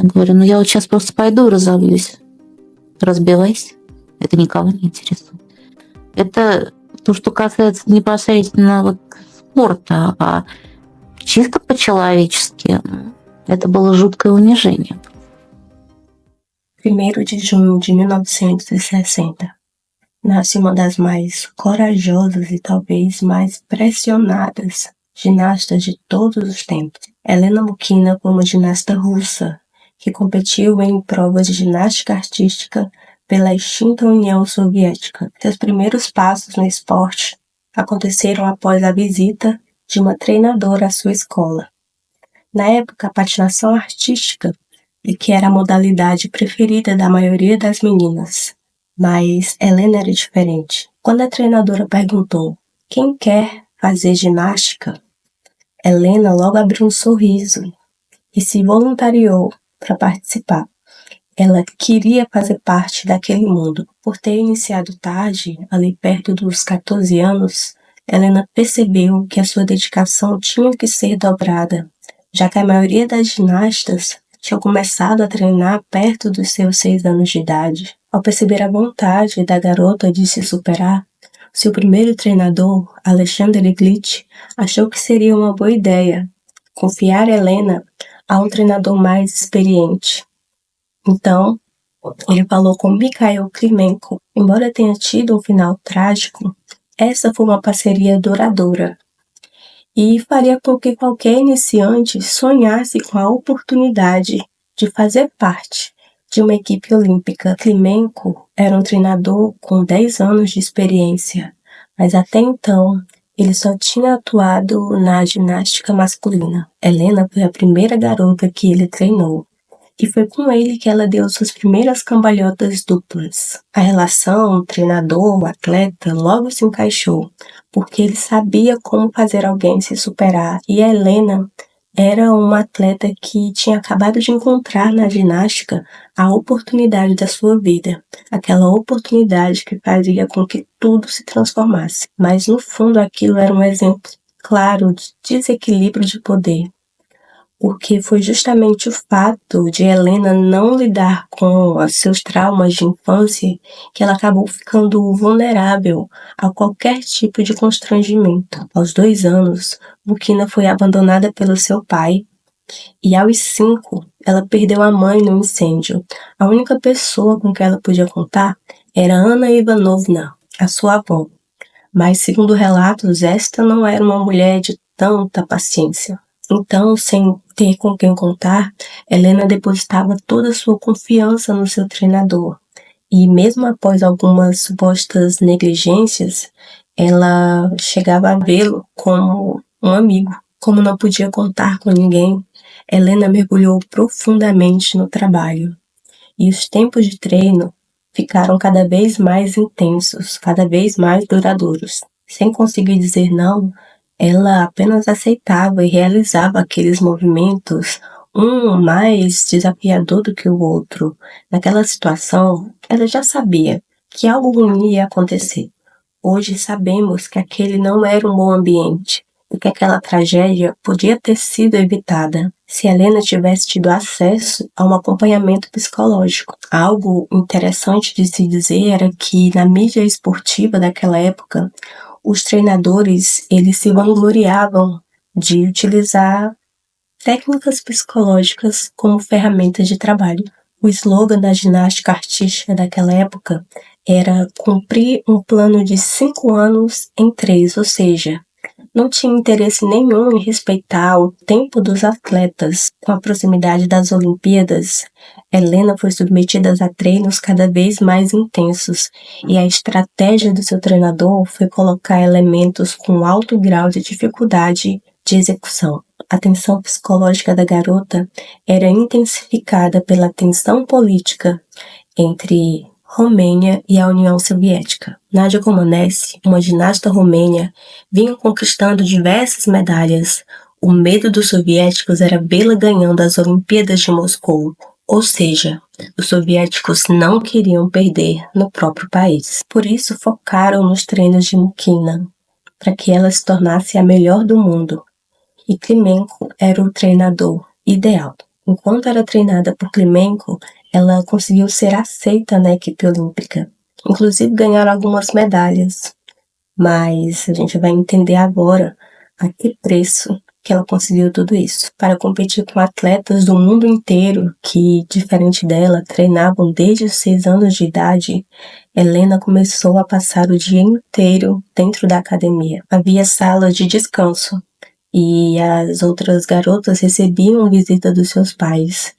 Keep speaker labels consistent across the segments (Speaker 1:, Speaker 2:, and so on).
Speaker 1: Я говорю, ну я вот сейчас просто пойду разовьюсь. Разбилась. Это никого не интересует. Это то, что касается непосредственно вот спорта, а чисто по-человечески это было жуткое унижение.
Speaker 2: 1º de junho de 1960. Nasce uma das mais corajosas e talvez mais pressionadas ginastas de todos os tempos. Helena Mukhina foi uma ginasta russa que competiu em provas de ginástica artística pela extinta União Soviética. Seus primeiros passos no esporte aconteceram após a visita de uma treinadora à sua escola. Na época, a patinação artística, que era a modalidade preferida da maioria das meninas, mas Helena era diferente. Quando a treinadora perguntou quem quer fazer ginástica, Helena logo abriu um sorriso e se voluntariou para participar. Ela queria fazer parte daquele mundo. Por ter iniciado tarde, ali perto dos 14 anos, Helena percebeu que a sua dedicação tinha que ser dobrada, já que a maioria das ginastas tinha começado a treinar perto dos seus 6 anos de idade. Ao perceber a vontade da garota de se superar, seu primeiro treinador, Alexander Glitch, achou que seria uma boa ideia confiar Helena a um treinador mais experiente. Então, ele falou com Mikhail Klimenko. Embora tenha tido um final trágico, essa foi uma parceria duradoura e faria com que qualquer iniciante sonhasse com a oportunidade de fazer parte de uma equipe olímpica. Klimenko era um treinador com 10 anos de experiência, mas até então ele só tinha atuado na ginástica masculina. Helena foi a primeira garota que ele treinou, e foi com ele que ela deu suas primeiras cambalhotas duplas. A relação treinador-atleta logo se encaixou, porque ele sabia como fazer alguém se superar, e a Helena era uma atleta que tinha acabado de encontrar na ginástica a oportunidade da sua vida, aquela oportunidade que fazia com que tudo se transformasse. Mas no fundo aquilo era um exemplo claro de desequilíbrio de poder, porque foi justamente o fato de Helena não lidar com os seus traumas de infância que ela acabou ficando vulnerável a qualquer tipo de constrangimento. Aos 2 anos, Mukhina foi abandonada pelo seu pai e aos 5, ela perdeu a mãe no incêndio. A única pessoa com quem ela podia contar era Anna Ivanovna, a sua avó. Mas, segundo relatos, esta não era uma mulher de tanta paciência. Então, sem ter com quem contar, Helena depositava toda a sua confiança no seu treinador. E mesmo após algumas supostas negligências, ela chegava a vê-lo como um amigo. Como não podia contar com ninguém, Helena mergulhou profundamente no trabalho. E os tempos de treino ficaram cada vez mais intensos, cada vez mais duradouros. Sem conseguir dizer não, ela apenas aceitava e realizava aqueles movimentos, um mais desafiador do que o outro. Naquela situação, ela já sabia que algo ruim ia acontecer. Hoje sabemos que aquele não era um bom ambiente e que aquela tragédia podia ter sido evitada se Helena tivesse tido acesso a um acompanhamento psicológico. Algo interessante de se dizer era que na mídia esportiva daquela época, os treinadores, eles se vangloriavam de utilizar técnicas psicológicas como ferramentas de trabalho. O slogan da ginástica artística daquela época era cumprir um plano de 5 anos em 3, ou seja, não tinha interesse nenhum em respeitar o tempo dos atletas. Com a proximidade das Olimpíadas, Helena foi submetida a treinos cada vez mais intensos e a estratégia do seu treinador foi colocar elementos com alto grau de dificuldade de execução. A tensão psicológica da garota era intensificada pela tensão política entre Romênia e a União Soviética. Nadia Comaneci, uma ginasta romênia, vinha conquistando diversas medalhas. O medo dos soviéticos era vê-la ganhando as Olimpíadas de Moscou, ou seja, os soviéticos não queriam perder no próprio país. Por isso focaram nos treinos de Mukhina, para que ela se tornasse a melhor do mundo. E Klimenko era o treinador ideal. Enquanto era treinada por Klimenko, ela conseguiu ser aceita na equipe olímpica. Inclusive ganharam algumas medalhas. Mas a gente vai entender agora a que preço que ela conseguiu tudo isso. Para competir com atletas do mundo inteiro que, diferente dela, treinavam desde os 6 anos de idade, Helena começou a passar o dia inteiro dentro da academia. Havia salas de descanso e as outras garotas recebiam visita dos seus pais.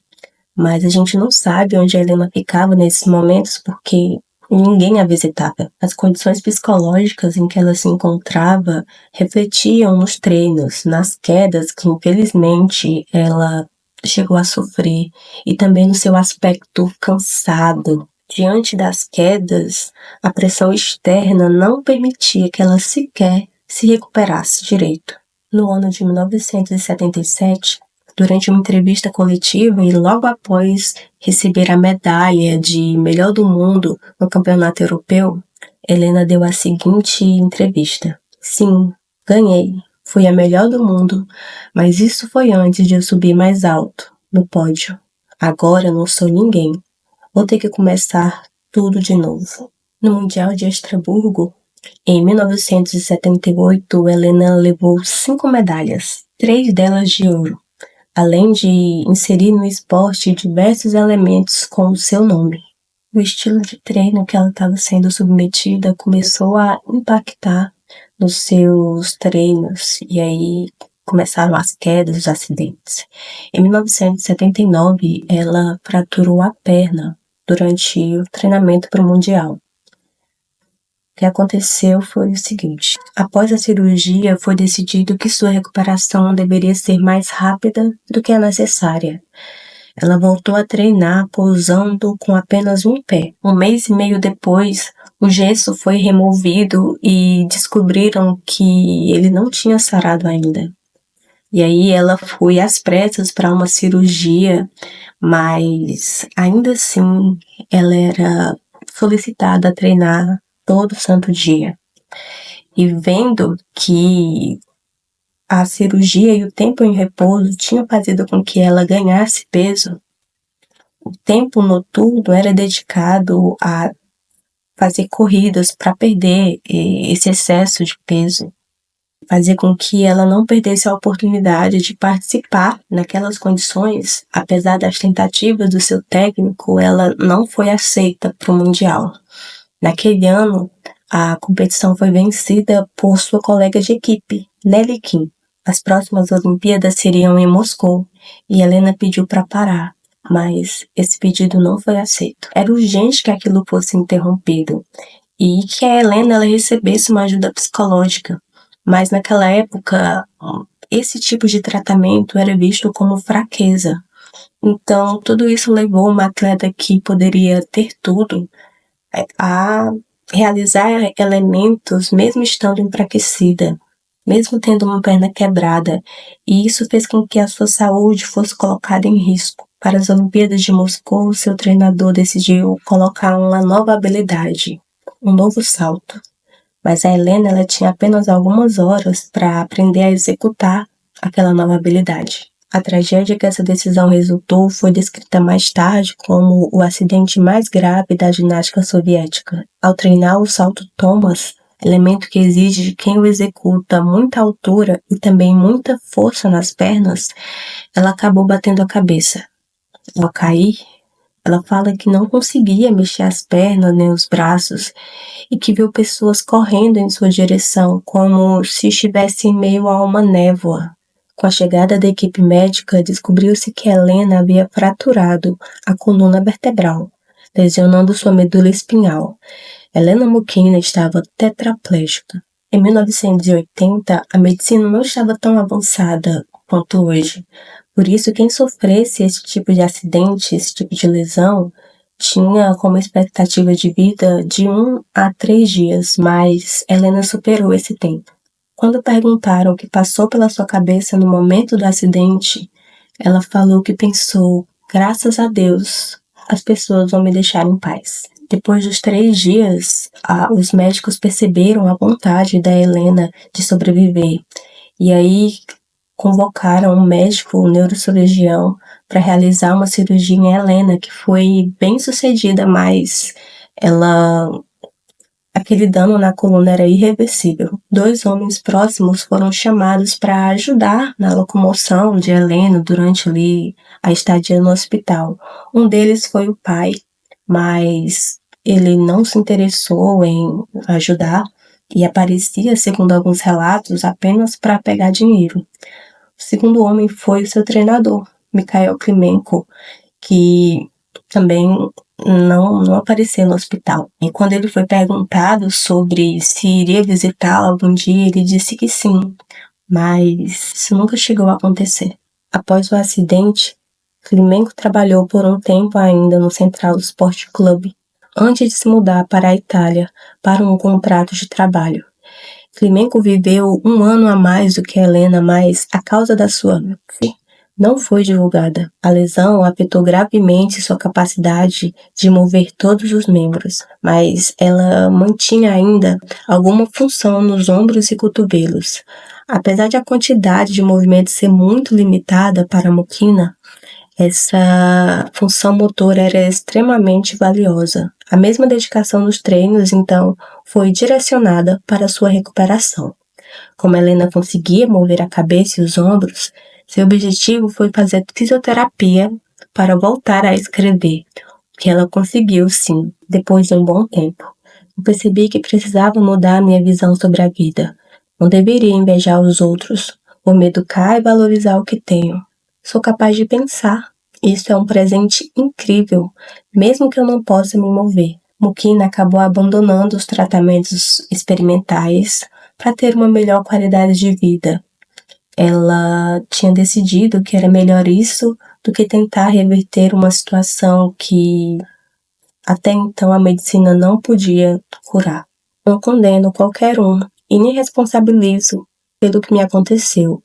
Speaker 2: Mas a gente não sabe onde a Helena ficava nesses momentos porque ninguém a visitava. As condições psicológicas em que ela se encontrava refletiam nos treinos, nas quedas que infelizmente ela chegou a sofrer e também no seu aspecto cansado. Diante das quedas, a pressão externa não permitia que ela sequer se recuperasse direito. No ano de 1977, durante uma entrevista coletiva e logo após receber a medalha de melhor do mundo no campeonato europeu, Helena deu a seguinte entrevista: "Sim, ganhei. Fui a melhor do mundo, mas isso foi antes de eu subir mais alto, no pódio. Agora eu não sou ninguém. Vou ter que começar tudo de novo." No Mundial de Estrasburgo, em 1978, Helena levou 5 medalhas, 3 delas de ouro, além de inserir no esporte diversos elementos com o seu nome. O estilo de treino que ela estava sendo submetida começou a impactar nos seus treinos, e aí começaram as quedas, os acidentes. Em 1979, ela fraturou a perna durante o treinamento para o Mundial. O que aconteceu foi o seguinte: após a cirurgia, foi decidido que sua recuperação deveria ser mais rápida do que a necessária. Ela voltou a treinar pousando com apenas um pé. 1 mês e meio depois, o gesso foi removido e descobriram que ele não tinha sarado ainda. E aí ela foi às pressas para uma cirurgia, mas ainda assim ela era solicitada a treinar todo santo dia. E vendo que a cirurgia e o tempo em repouso tinham fazido com que ela ganhasse peso, o tempo noturno era dedicado a fazer corridas para perder esse excesso de peso, fazer com que ela não perdesse a oportunidade de participar naquelas condições. Apesar das tentativas do seu técnico, ela não foi aceita para o Mundial. Naquele ano, a competição foi vencida por sua colega de equipe, Nelly Kim. As próximas Olimpíadas seriam em Moscou e Helena pediu para parar, mas esse pedido não foi aceito. Era urgente que aquilo fosse interrompido e que a Helena ela recebesse uma ajuda psicológica, mas naquela época esse tipo de tratamento era visto como fraqueza. Então tudo isso levou uma atleta que poderia ter tudo a realizar elementos mesmo estando enfraquecida, mesmo tendo uma perna quebrada, e isso fez com que a sua saúde fosse colocada em risco. Para as Olimpíadas de Moscou, seu treinador decidiu colocar uma nova habilidade, um novo salto. Mas a Helena ela tinha apenas algumas horas para aprender a executar aquela nova habilidade. A tragédia que essa decisão resultou foi descrita mais tarde como o acidente mais grave da ginástica soviética. Ao treinar o salto Thomas, elemento que exige de quem o executa muita altura e também muita força nas pernas, ela acabou batendo a cabeça. Ao cair, ela fala que não conseguia mexer as pernas nem os braços e que viu pessoas correndo em sua direção como se estivesse em meio a uma névoa. Com a chegada da equipe médica, descobriu-se que Helena havia fraturado a coluna vertebral, lesionando sua medula espinhal. Helena Mukhina estava tetraplégica. Em 1980, a medicina não estava tão avançada quanto hoje. Por isso, quem sofresse esse tipo de acidente, esse tipo de lesão, tinha como expectativa de vida de 1 a 3 dias, mas Helena superou esse tempo. Quando perguntaram o que passou pela sua cabeça no momento do acidente, ela falou que pensou: graças a Deus, as pessoas vão me deixar em paz. Depois dos 3 dias, os médicos perceberam a vontade da Helena de sobreviver. E aí convocaram um médico, um neurocirurgião, para realizar uma cirurgia em Helena, que foi bem sucedida, mas aquele dano na coluna era irreversível. 2 homens próximos foram chamados para ajudar na locomoção de Helena durante ali a estadia no hospital. Um deles foi o pai, mas ele não se interessou em ajudar e aparecia, segundo alguns relatos, apenas para pegar dinheiro. O segundo homem foi o seu treinador, Mikhail Klimenko, que também não apareceu no hospital. E quando ele foi perguntado sobre se iria visitá-la algum dia, ele disse que sim, mas isso nunca chegou a acontecer. Após o acidente, Klimenko trabalhou por um tempo ainda no Central Sport Club, antes de se mudar para a Itália para um contrato de trabalho. Klimenko viveu 1 ano a mais do que Helena, mas a causa da sua morte não foi divulgada. A lesão afetou gravemente sua capacidade de mover todos os membros, mas ela mantinha ainda alguma função nos ombros e cotovelos. Apesar de a quantidade de movimento ser muito limitada para Mukina, essa função motora era extremamente valiosa. A mesma dedicação nos treinos, então, foi direcionada para sua recuperação. Como Helena conseguia mover a cabeça e os ombros, seu objetivo foi fazer fisioterapia para voltar a escrever, que ela conseguiu sim, depois de um bom tempo. Eu percebi que precisava mudar minha visão sobre a vida. Não deveria invejar os outros, ou me educar e valorizar o que tenho. Sou capaz de pensar. Isso é um presente incrível, mesmo que eu não possa me mover. Mukina acabou abandonando os tratamentos experimentais para ter uma melhor qualidade de vida. Ela tinha decidido que era melhor isso do que tentar reverter uma situação que até então a medicina não podia curar. Não condeno qualquer um e nem responsabilizo pelo que me aconteceu.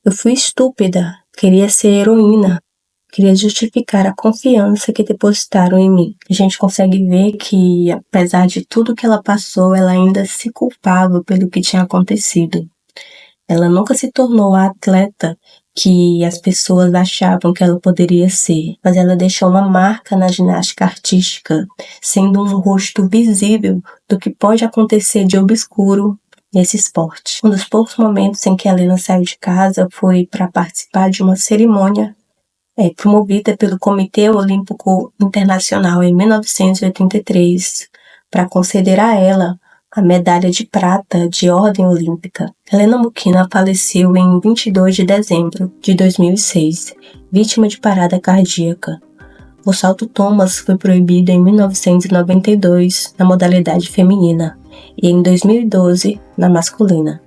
Speaker 2: Eu fui estúpida, queria ser heroína, queria justificar a confiança que depositaram em mim. A gente consegue ver que, apesar de tudo que ela passou, ela ainda se culpava pelo que tinha acontecido. Ela nunca se tornou a atleta que as pessoas achavam que ela poderia ser, mas ela deixou uma marca na ginástica artística, sendo um rosto visível do que pode acontecer de obscuro nesse esporte. Um dos poucos momentos em que a Helena saiu de casa foi para participar de uma cerimônia promovida pelo Comitê Olímpico Internacional em 1983, para conceder a ela a medalha de prata de ordem olímpica. Helena Mukina faleceu em 22 de dezembro de 2006, vítima de parada cardíaca. O salto Thomas foi proibido em 1992 na modalidade feminina e em 2012 na masculina.